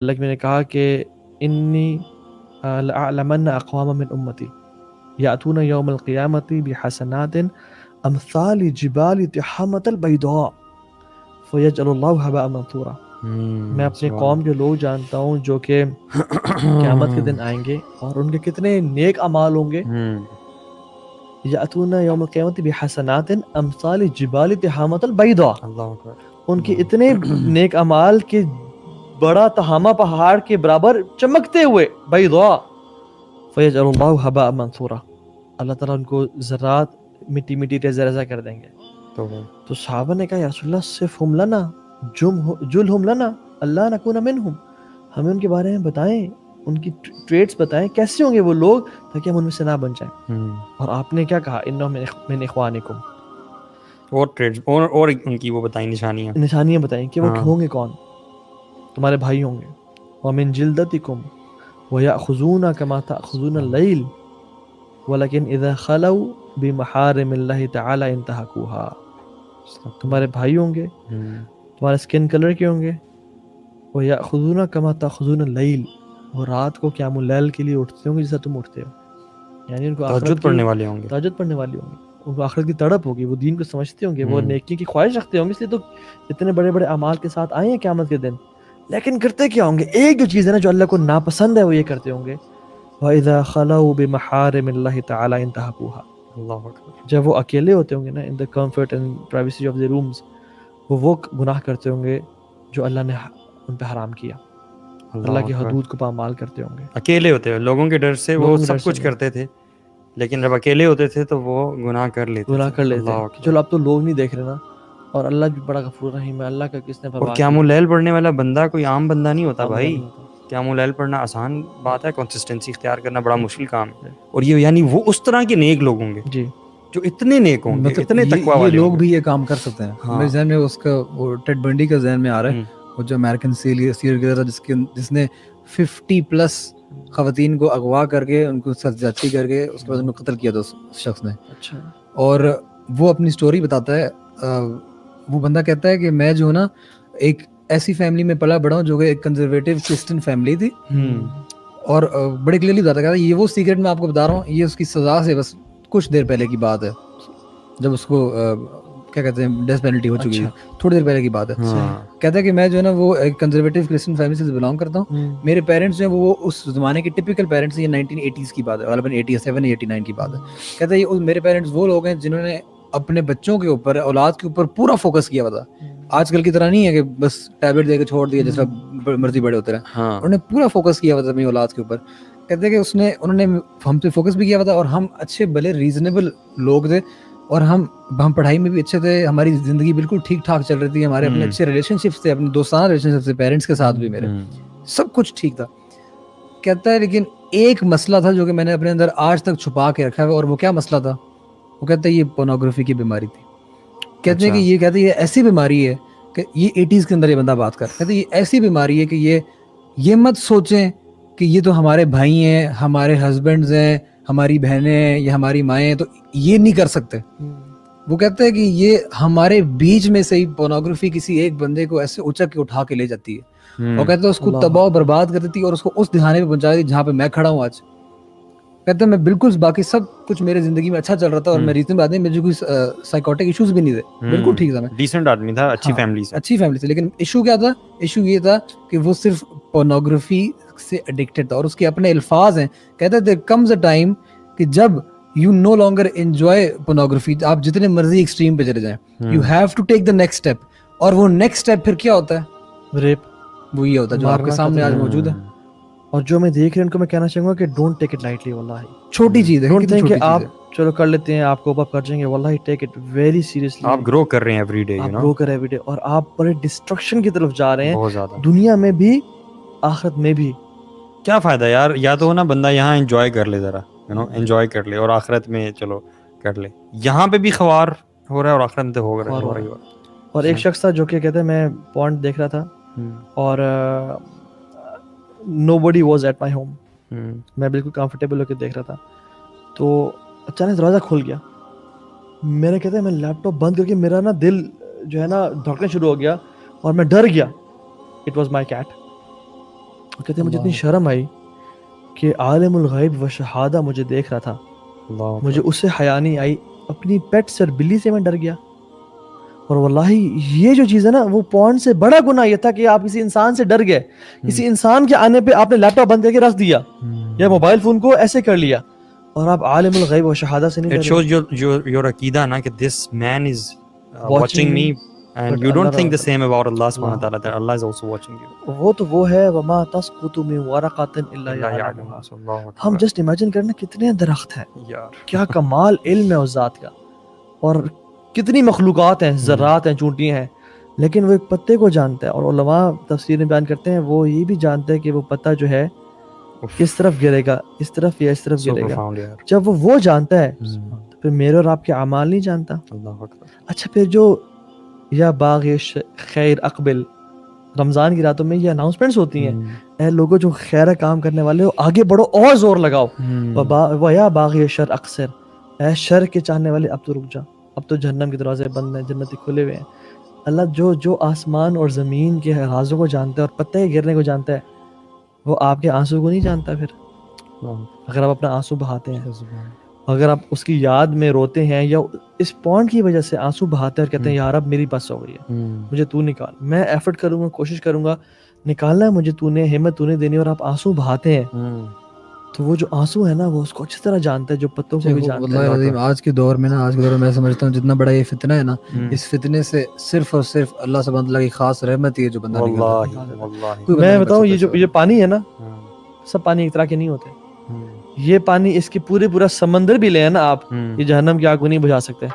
اللہ میں نے کہا کہ انی لأعلمن اقواما من امتی یاتون یوم القیامت بحسنات امثال جبال تحامۃ البیضاء فیجعل اللہ حباء منثورا. میں اپنے قوم کے لوگ جانتا ہوں جو کہ قیامت کے دن آئیں گے اور ان کے کتنے نیک اعمال ہوں گے. یاتون یوم القیامت بحسنات امثال جبال تحامۃ البیضاء. ان کے اتنے نیک اعمال کہ بڑا تہامہ پہاڑ کے برابر چمکتے ہوئے بیضاء. فیجعل اللہ حباء منثورا. اللہ تعالیٰ ان کو ذرات مٹی مٹی ریزہ ریزہ کر دیں گے. تو صحابہ نے کہا یا رسول اللہ صفہم لنا جلہم لنا اللہ نکون منہم. ہمیں ان کے بارے میں بتائیں, ان کی ٹریٹس بتائیں, کیسے ہوں گے وہ لوگ تاکہ ہم ان میں سے نہ بن جائیں. اور آپ نے کیا کہا انہم من اخوانکم. اور ٹریڈز اور ان کی وہ بتائیں نشانیاں بتائیں کہ وہ ہوں گے کون, تمہارے بھائی ہوں گے. ومن جلدتکم ویأخذون کما تأخذون اللیل ولکن اذا خلوا بمحارم اللہ تعالی انتہکوها. تمہارے بھائی ہوں گے, تمہارے سکن کلر کے ہوں گے. ویأخذون کما تأخذون اللیل, وہ رات کو قیام اللیل کے لیے اٹھتے ہوں گے جیسا تم اٹھتے ہو. یعنی ان کو تہجد پڑھنے والے ہوں گے, تہجد پڑھنے والے ہوں گے, ان کو آخرت کی تڑپ ہوگی, وہ دین کو سمجھتے ہوں گے, وہ نیکی کی خواہش رکھتے ہوں گے, اس لیے تو اتنے بڑے بڑے اعمال کے ساتھ آئے ہیں قیامت کے دن. لیکن کرتے کیا ہوں گے, ایک جو چیز ہے نا جو اللہ کو ناپسند ہے وہ یہ کرتے ہوں گے. وَإِذَا خَلَوْا بِمَحَارِمِ اللَّهِ تَعَالَى انتهكوها. اللہ اکبر. جب وہ اکیلے ہوتے ہوں گے نا, in the comfort and privacy of the rooms, وہ گناہ کرتے ہوں گے جو اللہ نے ان پہ حرام کیا, اللہ کی حدود کو پامال کرتے ہوں گے. اکیلے ہوتے ہیں, لوگوں کے ڈر سے وہ سب کچھ کرتے تھے, لیکن جب اکیلے ہوتے تھے تو وہ گناہ کر لیتے تھے. چلو اب تو لوگ نہیں دیکھ رہے نا, اور اللہ بھی بڑا غفور رحیم ہے, اللہ کا کس نے پرواہ. اور قیام اللیل پڑھنے والا بندہ کوئی عام بندہ نہیں ہوتا بھائی. قیام اللیل پڑھنا آسان بات ہے, کنسسٹنسی اختیار کرنا بڑا مشکل کام ہے. اور یہ یعنی وہ اس طرح کے نیک لوگ ہوں گے جی جو اتنے نیک ہوں گے, اتنے تقویٰ والے لوگ بھی یہ کام کر سکتے ہیں. میرے ذہن میں اس کا وہ ٹیڈ بنڈی کا ذہن میں آ رہا ہے, وہ جو امریکن سیریل تھا جس نے 50+ خواتین کو اغوا کر کے ان کو زیادتی کر کے اس کے بعد ان کو قتل کیا تھا اس شخص نے. اچھا. اور وہ اپنی سٹوری بتاتا ہے. وہ بندہ کہتا ہے کہ میں جو ہے نا ایک ایسی فیملی میں پلا بڑا ہوں جو کہ ایک کنزرویٹو کرسچن فیملی تھی, اور بڑے کلیئرلی بتاتا ہے یہ وہ سیکرٹ میں آپ کو بتا رہا ہوں, یہ اس کی سزا سے بس کچھ دیر پہلے کی بات ہے, جب اس کو کیا کہتے ہیں ڈیتھ پینلٹی ہو چکی ہے, تھوڑی دیر پہلے کی بات ہے. کہتا ہے کہ میں جو ہے نا وہ ایک کنزرویٹو کرسچن فیملی سے بلانگ کرتا ہوں. میرے پیرنٹس جو ہیں وہ اس زمانے کے ٹپیکل پیرنٹس ہیں, یہ 1980s کی بات ہے, غالباً 87 89 کی بات ہے. کہتا ہے یہ میرے پیرنٹس وہ لوگ ہیں جنہوں نے اپنے بچوں کے اوپر, اولاد کے اوپر پورا فوکس کیا ہوا تھا. آج کل کی طرح نہیں ہے کہ بس ٹیبلٹ دے کے چھوڑ دیا جیسا مرضی بڑے ہوتے رہے. انہوں نے پورا فوکس کیا ہوا تھا اپنی اولاد کے اوپر. کہتے ہیں کہ انہوں نے ہم پہ فوکس بھی کیا ہوا تھا, اور ہم اچھے بھلے ریزنیبل لوگ تھے, اور ہم پڑھائی میں بھی اچھے تھے, ہماری زندگی بالکل ٹھیک ٹھاک چل رہی تھی, ہمارے اپنے اچھے ریلیشن شپس تھے, اپنے دوستانہ ریلیشن شپس تھے پیرنٹس کے ساتھ بھی, میرے سب کچھ ٹھیک تھا. کہتا ہے لیکن ایک مسئلہ تھا جو کہ میں نے اپنے اندر آج تک چھپا کے رکھا ہے, اور وہ کیا مسئلہ تھا؟ وہ کہتا ہے یہ پورنوگرافی کی بیماری تھی. کہتے ہیں کہ یہ ایسی بیماری ہے کہ یہ 80s کے اندر یہ بندہ بات کر, کہتے ہیں یہ ایسی بیماری ہے کہ یہ مت سوچیں کہ یہ تو ہمارے بھائی ہیں, ہمارے ہسبینڈز ہیں, ہماری بہنیں ہیں یا ہماری مائیں ہیں, تو یہ نہیں کر سکتے. وہ کہتے ہیں کہ یہ ہمارے بیچ میں سے ہی پورنوگرافی کسی ایک بندے کو ایسے اچک کے اٹھا کے لے جاتی ہے, اور کہتے ہیں اس کو تباہ و برباد کر دیتی ہے, اور اس کو اس دہانے پہ پہنچا دیتی جہاں پہ میں کھڑا ہوں آج. کہتے ہیں میں بالکل باقی سب کچھ میرے زندگی میں اچھا چل رہا تھا, اور میں ریزن آدمی, مجھے کوئی سائیکوٹک ایشوز بھی نہیں تھے, بالکل ٹھیک تھا, میں ڈیسنٹ آدمی تھا, اچھی فیملی سے. لیکن ایشو کیا تھا؟ ایشو یہ تھا کہ وہ صرف پورنوگرافی سے ایڈکٹڈ تھا, اور اس کے اپنے الفاظ ہیں. کہتے ہیں there comes a time کہ جب you no longer enjoy pornography, آپ جتنے مرضی ایکسٹریم پہ چلے جائیں, you have to take the next step. اور وہ نیکسٹ اسٹیپ پھر کیا ہوتا ہے؟ ریپ. وہ یہ ہوتا ہے جو آپ کے سامنے آج موجود ہے. اور جو میں دیکھ رہا ہوں ان کو میں کہنا چاہوں گا کہ ڈونٹ ٹیک اٹ لائٹلی. واللہ چھوٹی چیز ہے, ڈونٹ تھنک کہ آپ چلو کر لیتے ہیں, آپ کو اپ کر جائیں گے. واللہ ٹیک اٹ ویری سیریسلی. آپ گرو کر رہے ہیں ایوری ڈے, آپ گرو کر رہے ہیں ایوری ڈے, اور آپ بڑے ڈسٹرکشن کی طرف جا رہے ہیں, دنیا میں بھی آخرت میں بھی. کیا فائدہ یار, یا تو نا بندہ یہاں انجوائے کر لے, ذرا انجوائے کر لے, اور آخرت میں چلو کر لے. یہاں پہ بھی خوار ہو رہا ہے اور آخرت میں تو ہو رہا ہے. اور ایک شخص تھا جو کہ کہتے ہیں میں پوائنٹ دیکھ رہا تھا, اور nobody was at my home, میں بالکل کمفرٹیبل ہو کے دیکھ رہا تھا, تو اچانک دروازہ کھل گیا. میرا کہتا ہے میں لیپ ٹاپ بند کر کے میرا نا دل جو ہے نا دھڑکنا شروع ہو گیا, اور میں ڈر گیا. It was my cat. وہ کہتے ہیں مجھے اتنی شرم آئی کہ عالم الغیب و شہادہ مجھے دیکھ رہا تھا, مجھے اس سے حیا نہیں آئی, اپنی پیٹس اور بلی سے میں ڈر گیا. اور واللہ یہ جو چیز ہے نا, وہ پوائنٹ سے بڑا گناہ یہ تھا کہ آپ کسی انسان سے ڈر گئے, کسی انسان کے آنے پہ آپ نے لیپ ٹاپ بند کر کے رکھ دیا یا موبائل فون کو ایسے کر لیا, اور آپ عالم الغیب و شہادہ سے نہیں It ڈر رہے. shows your عقیدہ نا کہ this man is watching me and you don't think the same about Allah subhanahu wa ta'ala, that Allah is also watching you. وہ تو وہ ہے وما تسقط من ورقۃ الا یعلمها. ہم جسٹ امیجن کرنا کتنے درخت ہیں, کیا کمال علم ہے اس ذات کا, اور کتنی مخلوقات ہیں, ذرات ہیں, چونٹیاں ہیں, لیکن وہ ایک پتے کو جانتا ہے. اور علماء تفسیر میں بیان کرتے ہیں وہ یہ بھی جانتے ہیں کہ وہ پتا جو ہے کس طرف گرے گا, اس طرف یا اس طرف گرے گا. جب وہ جانتا ہے تو پھر میرے اور آپ کے اعمال نہیں جانتا. اچھا پھر جو یا باغ خیر اقبل, رمضان کی راتوں میں یہ اناؤنسمنٹس ہوتی ہیں, اے لوگوں جو خیر کام کرنے والے ہو آگے بڑھو اور زور لگاؤ, وہ یا باغ شر اکثر, اے شر کے چاہنے والے اب تو رک جا, اب تو جہنم کے دروازے بند ہیں, جنتی کھلے ہوئے ہیں. اللہ جو آسمان اور زمین کے رازوں کو جانتا ہے اور پتے کے گرنے کو جانتا ہے, وہ آپ کے آنسو کو نہیں جانتا. پھر اگر آپ اپنا آنسو بہاتے ہیں, اگر آپ اس کی یاد میں روتے ہیں یا اس پوائنٹ کی وجہ سے آنسو بہاتے ہیں اور کہتے ہیں یار اب میری بس ہو گئی ہے, مجھے تو نکال, میں ایفرٹ کروں گا, کوشش کروں گا, نکالنا ہے مجھے, تو نے ہمت تو نے دینی, اور آپ آنسو بہاتے ہیں, تو وہ جو آنسو ہے نا وہ اس کو اچھی طرح جانتا ہے, جو پتوں کو بھی جانتا ہے. واللہ آج کے دور میں نا, آج کے دور میں میں سمجھتا ہوں جتنا بڑا یہ فتنہ ہے نا, اس فتنے سے صرف اور صرف اللہ سبحانہ وتعالی کی خاص رحمت ہی ہے جو بندہ نکالتا ہے. میں بتاؤں یہ پانی ہے نا, سب پانی ایک طرح کے نہیں ہوتے. یہ پانی اس کی پورا سمندر بھی لے نا آپ, یہ جہنم کی آگ کو نہیں بجھا سکتے,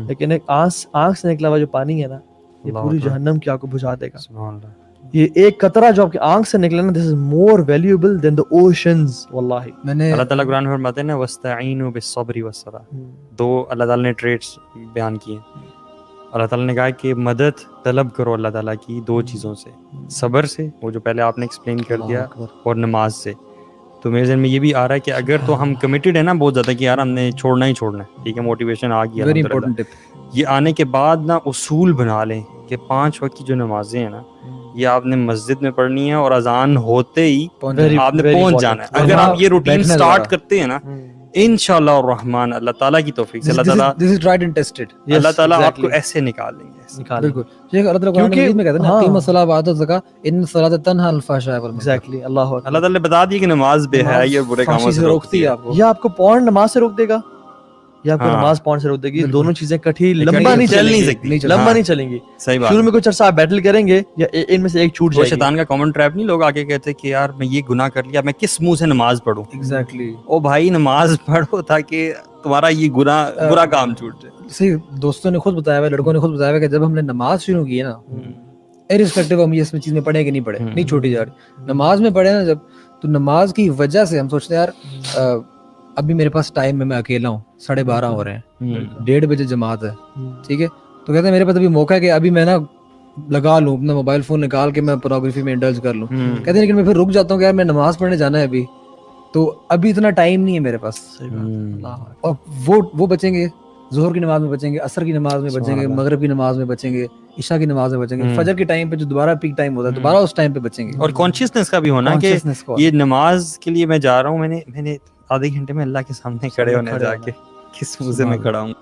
لیکن ایک آنکھ سے نکلا ہوا جو پانی ہے نا, یہ پوری جہنم کی آگ کو بجھا دے گا. یہ ایک قطرہ جو آپ کی آنکھ سے نکلے نا, this is more valuable than the oceans. واللہ اللہ تعالیٰ قرآن میں فرماتے ہیں نا وَاسْتَعِینُوا بِالصَّبْرِ وَالصَّلَاةِ, دو اللہ تعالیٰ نے ٹریٹس بیان کیے ہیں. اللہ تعالیٰ نے کہا کہ مدد طلب کرو اللہ تعالیٰ کی دو چیزوں سے, صبر سے, وہ جو پہلے آپ نے ایکسپلین کر دیا, اور نماز سے. تو میرے ذہن میں یہ بھی آ رہا ہے کہ اگر تو ہم کمیٹڈ ہیں نا بہت زیادہ کہ یار ہم نے چھوڑنا ہی چھوڑنا ہے, ٹھیک ہے, موٹیویشن آ گیا, یہ آنے کے بعد نا اصول بنا لیں کہ 5 وقت کی جو نمازیں ہیں نا, یہ آپ نے مسجد میں پڑھنی ہے, اور اذان ہوتے ہی آپ نے پہنچ جانا ہے. اگر آپ یہ روٹین سٹارٹ کرتے ہیں نا, انشاءاللہ الرحمن, اللہ تعالیٰ کی توفیق سے اللہ تعالیٰ آپ کو ایسے نکال لیں گے. بالکل, اللہ تعالیٰ قرآن مجید میں کہتے ہیں نا اقیموا الصلاۃ وآتوا الزکاۃ ان الصلاۃ تنہی عن الفحشاء والمنکر. ایگزیکٹلی, اللہ تعالیٰ نے بتا دیا کہ نماز بے حیائی اور برے کاموں سے روکتی ہے آپ کو. یا آپ کو پوائنٹ نماز سے روک دے گا, یا آپ کو نماز پوائنٹ سے روک دے گی. دونوں چیزیں کٹھی لمبا نہیں چلیں گی. صحیح بات, شروع میں کچھ عرصہ آپ بیٹل کریں گے یا ان میں سے ایک چھوٹ جائے گی. شیطان کا کامن ٹریپ نہیں, لوگ آگے کہتے کہ یار میں یہ گناہ کر لیا, میں کس منہ سے نماز پڑھوں. ایگزیکٹلی, او بھائی نماز پڑھو تاکہ تمہارا یہ گناہ برا کام چھوٹ جائے. صحیح, دوستوں نے خود بتایا ہوا, لڑکوں نے خود بتایا ہوا کہ جب ہم نے نماز شروع کی ہے نا, ارسپیکٹو ہم یہ اس میں چیز میں پڑھیں کہ نہیں پڑھیں, نہیں چھوٹی جا رہی. نماز میں پڑھے نا جب, تو نماز کی وجہ سے ہم سوچتے ہیں یار ابھی میرے پاس ٹائم ہے, میں اکیلا ہوں, 12:30 ہو رہے ہیں, 1:30 بجے جماعت ہے, ٹھیک ہے, تو کہتے ہیں میرے پاس ابھی موقع ہے کہ ابھی میں نا لگا لوں اپنا موبائل فون نکال کے میں پورنوگرافی میں انڈلج کر لوں. کہتے ہیں لیکن میں پھر رک جاتا ہوں کہ یار میں نماز پڑھنے جانا ہے ابھی, تو ابھی اتنا ٹائم نہیں ہے میرے پاس. اور وہ بچیں گے, ظہر کی نماز میں بچیں گے, عصر کی نماز میں بچیں گے, مغرب کی نماز میں بچیں گے, عشاء کی نماز میں بچیں گے, فجر کے ٹائم پہ جو دوبارہ پیک ٹائم ہوتا ہے دوبارہ اس ٹائم پہ بچیں گے. اور کانشیسنس کا بھی ہونا کہ یہ نماز کے لیے میں جا رہا ہوں, میں نے آدھے گھنٹے میں اللہ کے سامنے کھڑے ہونے جا کے کس منہ سے میں کھڑا ہوں.